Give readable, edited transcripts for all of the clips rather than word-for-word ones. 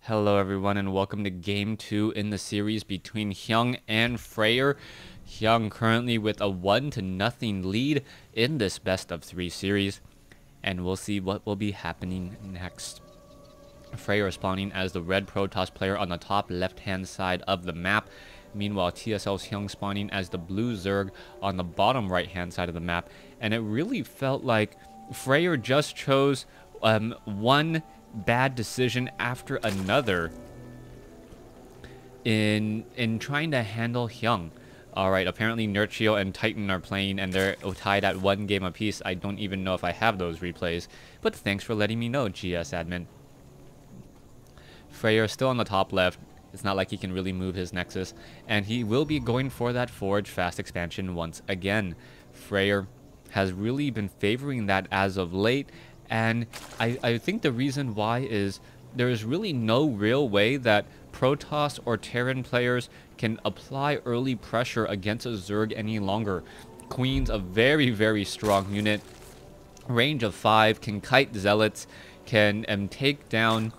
Hello everyone and welcome to game 2 in the series between Hyun and Fraer. Hyun currently with a 1-0 lead in this best of 3 series, and we'll see what will be happening next. Fraer spawning as the red Protoss player on the top left hand side of the map. Meanwhile, TSL's Hyun spawning as the blue Zerg on the bottom right hand side of the map. And it really felt like Fraer just chose one bad decision after another in trying to handle Hyun. Alright, apparently Nurchio and Titan are playing and they're tied at 1 game apiece. I don't even know if I have those replays, but thanks for letting me know, GS admin. Fraer still on the top left. It's not like he can really move his Nexus, and he will be going for that Forge fast expansion once again. Fraer has really been favoring that as of late, and I think the reason why is there is really no real way that Protoss or Terran players can apply early pressure against a Zerg any longer. Queen's a very, very strong unit. Range of 5, can kite Zealots, can take down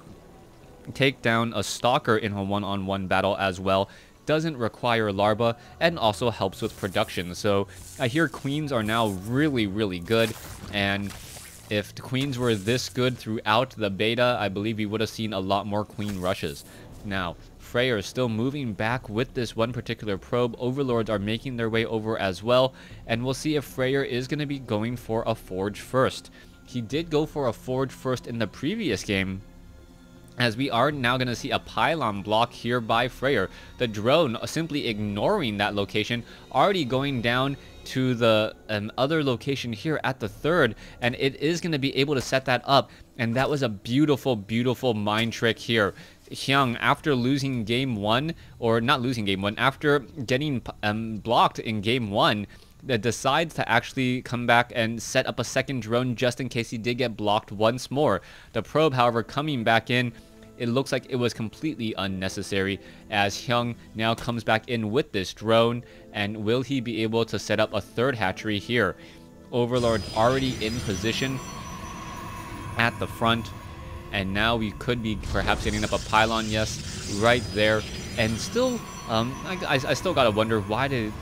a Stalker in a one-on-one battle as well. Doesn't require larva and also helps with production. So I hear Queens are now really, really good, and if the Queens were this good throughout the beta, I believe we would have seen a lot more Queen rushes. Now, Fraer is still moving back with this one particular probe. Overlords are making their way over as well, and we'll see if Fraer is going to be going for a Forge first. He did go for a Forge first in the previous game, as we are now going to see a pylon block here by Fraer. The drone simply ignoring that location, already going down to the other location here at the third, and it is going to be able to set that up. And that was a beautiful, beautiful mind trick here. Hyun, after losing game 1, or not losing game 1, after getting blocked in game 1, that decides to actually come back and set up a second drone just in case he did get blocked once more. The probe, however, coming back in, it looks like it was completely unnecessary, as Hyun now comes back in with this drone. And will he be able to set up a third hatchery here? Overlord already in position at the front, and now we could be perhaps setting up a pylon, yes, right there. And still, I still gotta wonder, why did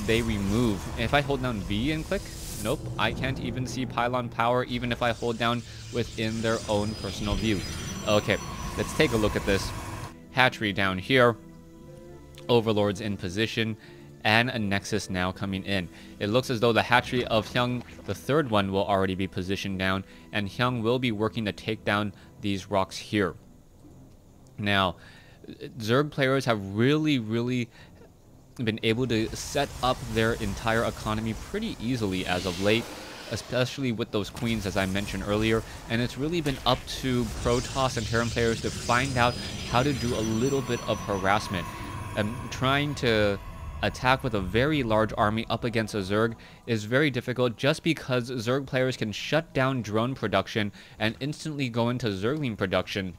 they remove? If I hold down V and click, nope, I can't even see pylon power even if I hold down within their own personal view. Okay, let's take a look at this. Hatchery down here, Overlords in position, and a Nexus now coming in. It looks as though the hatchery of Hyun, the third one, will already be positioned down, and Hyun will be working to take down these rocks here. Now, Zerg players have really been able to set up their entire economy pretty easily as of late, especially with those Queens, as I mentioned earlier. And it's really been up to Protoss and Terran players to find out how to do a little bit of harassment. Trying to attack with a very large army up against a Zerg is very difficult, just because Zerg players can shut down drone production and instantly go into Zergling production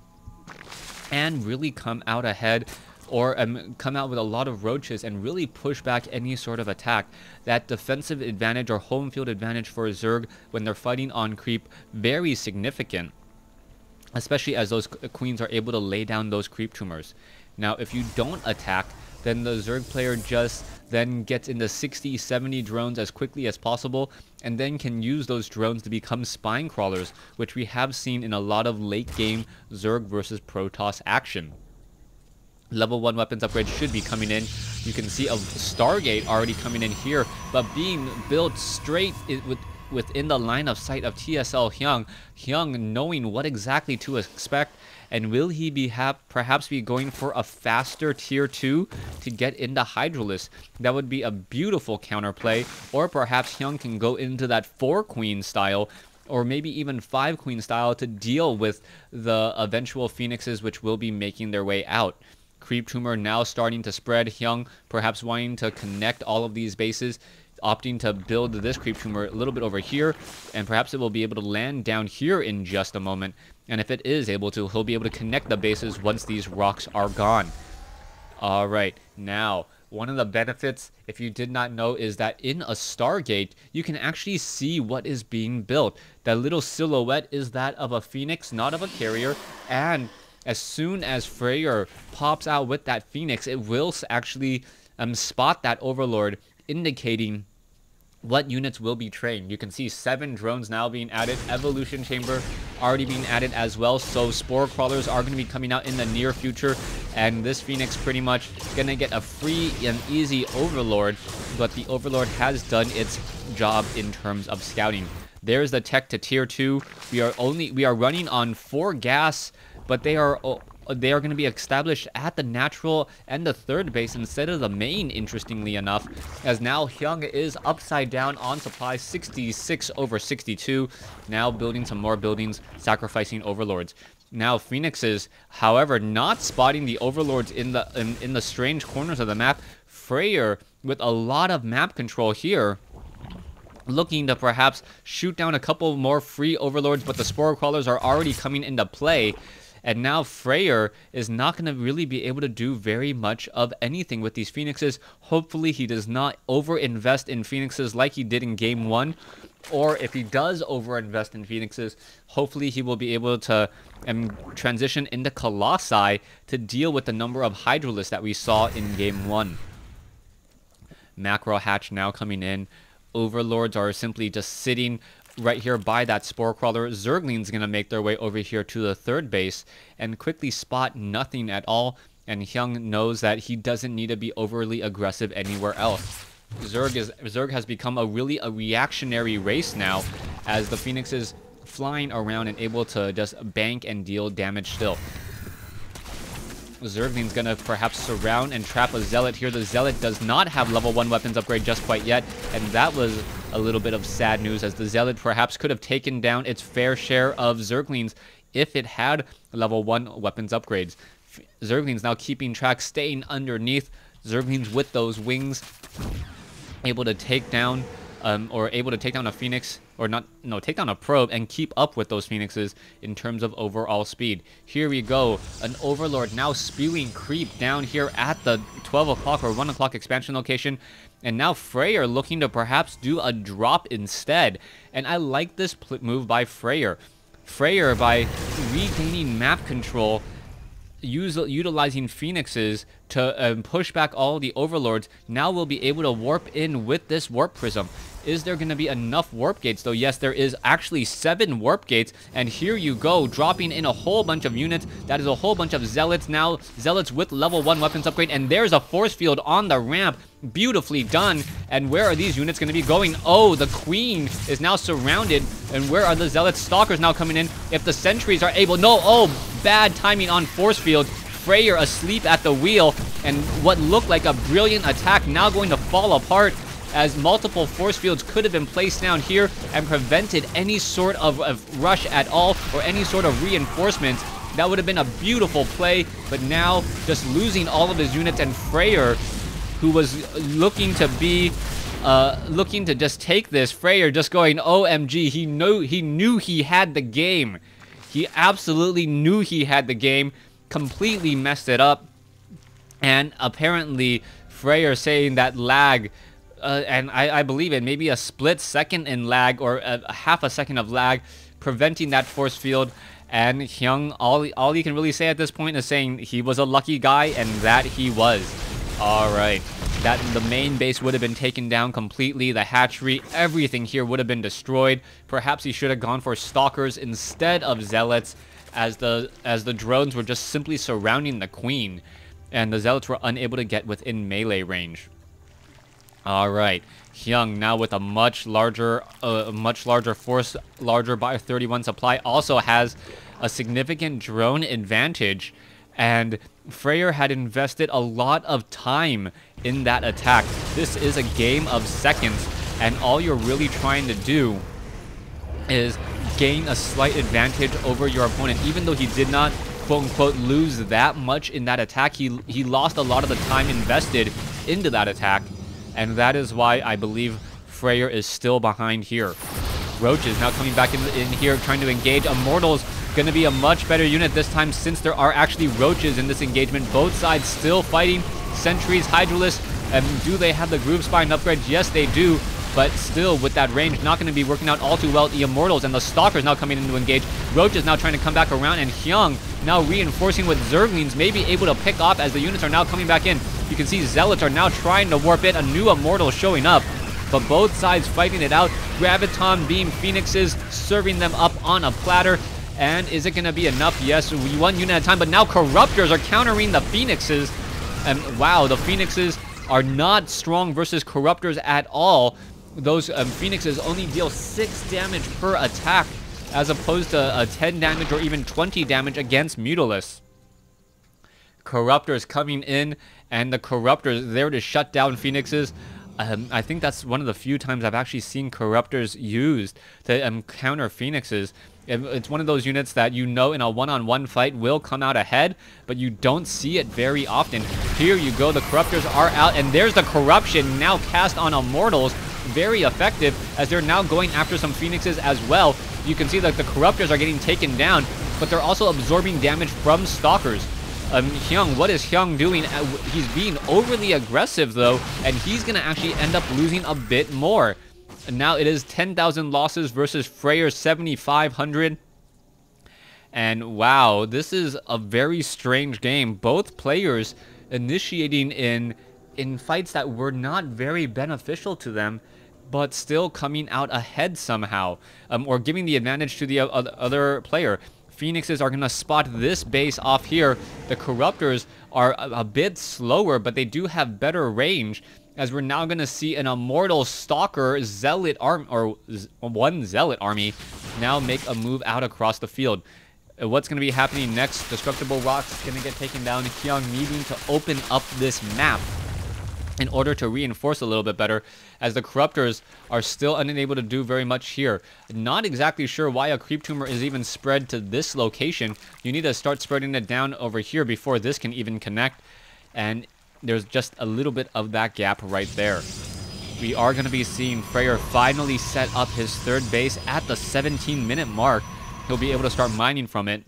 and really come out ahead, or come out with a lot of roaches and really push back any sort of attack. That defensive advantage or home field advantage for Zerg when they're fighting on creep, very significant, especially as those Queens are able to lay down those creep tumors. Now, if you don't attack, then the Zerg player just then gets into 60-70 drones as quickly as possible, and then can use those drones to become spine crawlers, which we have seen in a lot of late game Zerg versus Protoss action. Level 1 weapons upgrade should be coming in. You can see a Stargate already coming in here, but being built straight within the line of sight of TSL Hyun. Hyun knowing what exactly to expect, and will he perhaps be going for a faster tier 2 to get into Hydralisk? That would be a beautiful counterplay. Or perhaps Hyun can go into that 4 Queen style, or maybe even 5 Queen style, to deal with the eventual Phoenixes which will be making their way out. Creep tumor now starting to spread. Hyun perhaps wanting to connect all of these bases, opting to build this creep tumor a little bit over here, and perhaps it will be able to land down here in just a moment. And if it is able to, he'll be able to connect the bases once these rocks are gone. Alright, now, one of the benefits, if you did not know, is that in a Stargate, you can actually see what is being built. That little silhouette is that of a Phoenix, not of a carrier, and as soon as Fraer pops out with that Phoenix, it will actually spot that Overlord, indicating what units will be trained. You can see 7 drones now being added, evolution chamber already being added as well, so spore crawlers are going to be coming out in the near future, and this Phoenix pretty much gonna get a free and easy Overlord, but the Overlord has done its job in terms of scouting. There's the tech to tier 2. We are running on 4 gas, but they are going to be established at the natural and the third base instead of the main, interestingly enough, as now Hyun is upside down on supply, 66 over 62, now building some more buildings, sacrificing Overlords. Now Phoenixes, however, not spotting the Overlords in the strange corners of the map. Fraer, with a lot of map control here, looking to perhaps shoot down a couple more free Overlords, but the Spore Crawlers are already coming into play. And now Fraer is not going to really be able to do very much of anything with these Phoenixes. Hopefully he does not over-invest in Phoenixes like he did in Game 1. Or if he does over-invest in Phoenixes, hopefully he will be able to transition into Colossi to deal with the number of Hydralisks that we saw in Game 1. Macro Hatch now coming in. Overlords are simply just sitting right here by that Spore Crawler. Zergling's going to make their way over here to the third base and quickly spot nothing at all. And Hyun knows that he doesn't need to be overly aggressive anywhere else. Zerg has become a reactionary race now, as the Phoenix is flying around and able to just bank and deal damage still. Zergling's gonna perhaps surround and trap a Zealot here. The Zealot does not have level 1 weapons upgrade just quite yet, and that was a little bit of sad news, as the Zealot perhaps could have taken down its fair share of Zerglings if it had level 1 weapons upgrades. Zerglings now keeping track, staying underneath. Zerglings with those wings, able to take down a Phoenix, take down a probe and keep up with those Phoenixes in terms of overall speed. Here we go, an Overlord now spewing creep down here at the 12 o'clock or 1 o'clock expansion location. And now Fraer looking to perhaps do a drop instead. And I like this move by Fraer. Fraer, by regaining map control, utilizing Phoenixes to push back all the Overlords, now will be able to warp in with this Warp Prism. Is there going to be enough warp gates though? Yes, there is actually 7 warp gates, and here you go, dropping in a whole bunch of units. That is a whole bunch of Zealots now, Zealots with level 1 weapons upgrade, and there's a force field on the ramp. Beautifully done. And where are these units going to be going? Oh, the Queen is now surrounded, and where are the Zealot Stalkers now coming in? If the sentries are able, no, oh, bad timing on force field. Fraer asleep at the wheel, and what looked like a brilliant attack now going to fall apart, as multiple force fields could have been placed down here and prevented any sort of rush at all, or any sort of reinforcements. That would have been a beautiful play, but now just losing all of his units, and Fraer, who was looking to just take this, Fraer just going OMG. He knew he had the game. He absolutely knew he had the game. Completely messed it up. And apparently Fraer saying that lag, and I believe it, maybe a split second in lag, or a half a second of lag, preventing that force field. And Hyun, all he can really say at this point is saying he was a lucky guy, and that he was. Alright, that the main base would have been taken down completely, the hatchery, everything here would have been destroyed. Perhaps he should have gone for Stalkers instead of Zealots, as the drones were just simply surrounding the Queen, and the Zealots were unable to get within melee range. Alright, Hyun now with a much larger force, larger by 31 supply, also has a significant drone advantage, and Fraer had invested a lot of time in that attack. This is a game of seconds, and all you're really trying to do is gain a slight advantage over your opponent. Even though he did not, quote-unquote, lose that much in that attack, he lost a lot of the time invested into that attack, and that is why I believe Fraer is still behind here. Roaches now coming back in here, trying to engage. Immortals going to be a much better unit this time, since there are actually Roaches in this engagement. Both sides still fighting. Sentries, Hydralisks, and do they have the Groove Spine upgrade? Yes, they do. but still with that range not going to be working out all too well. The Immortals and the Stalkers now coming in to engage. Roach is now trying to come back around, and Hyun now reinforcing with Zerglings, maybe able to pick off as the units are now coming back in. You can see Zealots are now trying to warp in. A new Immortal showing up, but both sides fighting it out. Graviton Beam Phoenixes serving them up on a platter. And is it going to be enough? Yes, one unit at a time, but now Corruptors are countering the Phoenixes. And wow, the Phoenixes are not strong versus Corruptors at all. Those Phoenixes only deal 6 damage per attack, as opposed to 10 damage or even 20 damage against Mutalisk. Corruptors coming in, and the Corruptors there to shut down Phoenixes. I think that's one of the few times I've actually seen Corruptors used to counter Phoenixes. It's one of those units that you know in a one-on-one fight will come out ahead, but you don't see it very often. Here you go, the Corruptors are out, and there's the Corruption now cast on Immortals. Very effective, as they're now going after some Phoenixes as well. You can see that the Corruptors are getting taken down, but they're also absorbing damage from Stalkers. Hyun, what is Hyun doing? He's being overly aggressive though, and he's gonna actually end up losing a bit more. And now it is 10,000 losses versus Fraer's 7,500. And wow, this is a very strange game. Both players initiating in fights that were not very beneficial to them, but still coming out ahead somehow, or giving the advantage to the other player. Phoenixes are going to spot this base off here. The Corruptors are a bit slower, but they do have better range, as we're now going to see an Immortal Stalker Zealot arm, or one Zealot army now make a move out across the field. What's going to be happening next? Destructible Rocks going to get taken down. Hyun needing to open up this map in order to reinforce a little bit better, as the Corruptors are still unable to do very much here. Not exactly sure why a Creep Tumor is even spread to this location. You need to start spreading it down over here before this can even connect, and there's just a little bit of that gap right there. We are going to be seeing Fraer finally set up his third base at the 17-minute mark. He'll be able to start mining from it.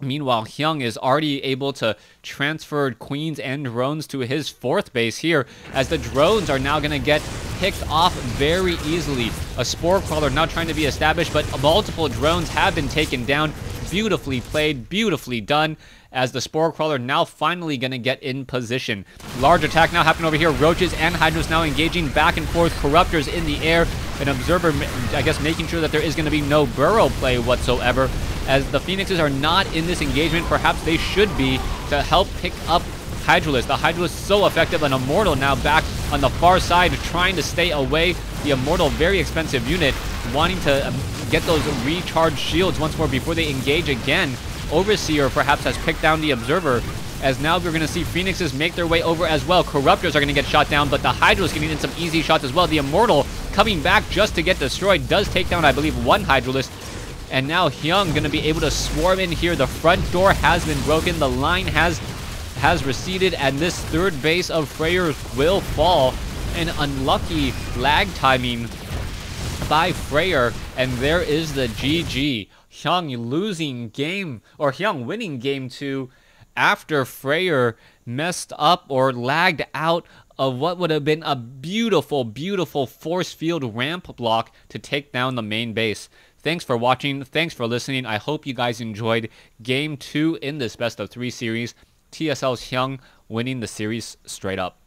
Meanwhile, Hyun is already able to transfer Queens and drones to his fourth base here, as the drones are now going to get picked off very easily. A Spore Crawler now trying to be established, but multiple drones have been taken down. Beautifully played, beautifully done, as the Spore Crawler now finally going to get in position. Large attack now happening over here. Roaches and Hydras now engaging back and forth. Corruptors in the air. An Observer, I guess, making sure that there is going to be no burrow play whatsoever, as the Phoenixes are not in this engagement. Perhaps they should be, to help pick up Hydralisk. The Hydralisk so effective. An Immortal now back on the far side trying to stay away. The Immortal, very expensive unit, wanting to get those recharged shields once more before they engage again. Overseer perhaps has picked down the Observer, as now we're going to see Phoenixes make their way over as well. Corruptors are going to get shot down, but the Hydralisk getting in some easy shots as well. The Immortal coming back just to get destroyed, does take down, I believe, one Hydralisk. And now Hyun going to be able to swarm in here. The front door has been broken. The line has receded, and this third base of Fraer will fall. An unlucky lag timing by Fraer, and there is the GG. Hyun losing game, or Hyun winning game 2 after Fraer messed up or lagged out of what would have been a beautiful, beautiful force field ramp block to take down the main base. Thanks for watching. Thanks for listening. I hope you guys enjoyed game 2 in this best of 3 series. TSL's Hyun winning the series straight up.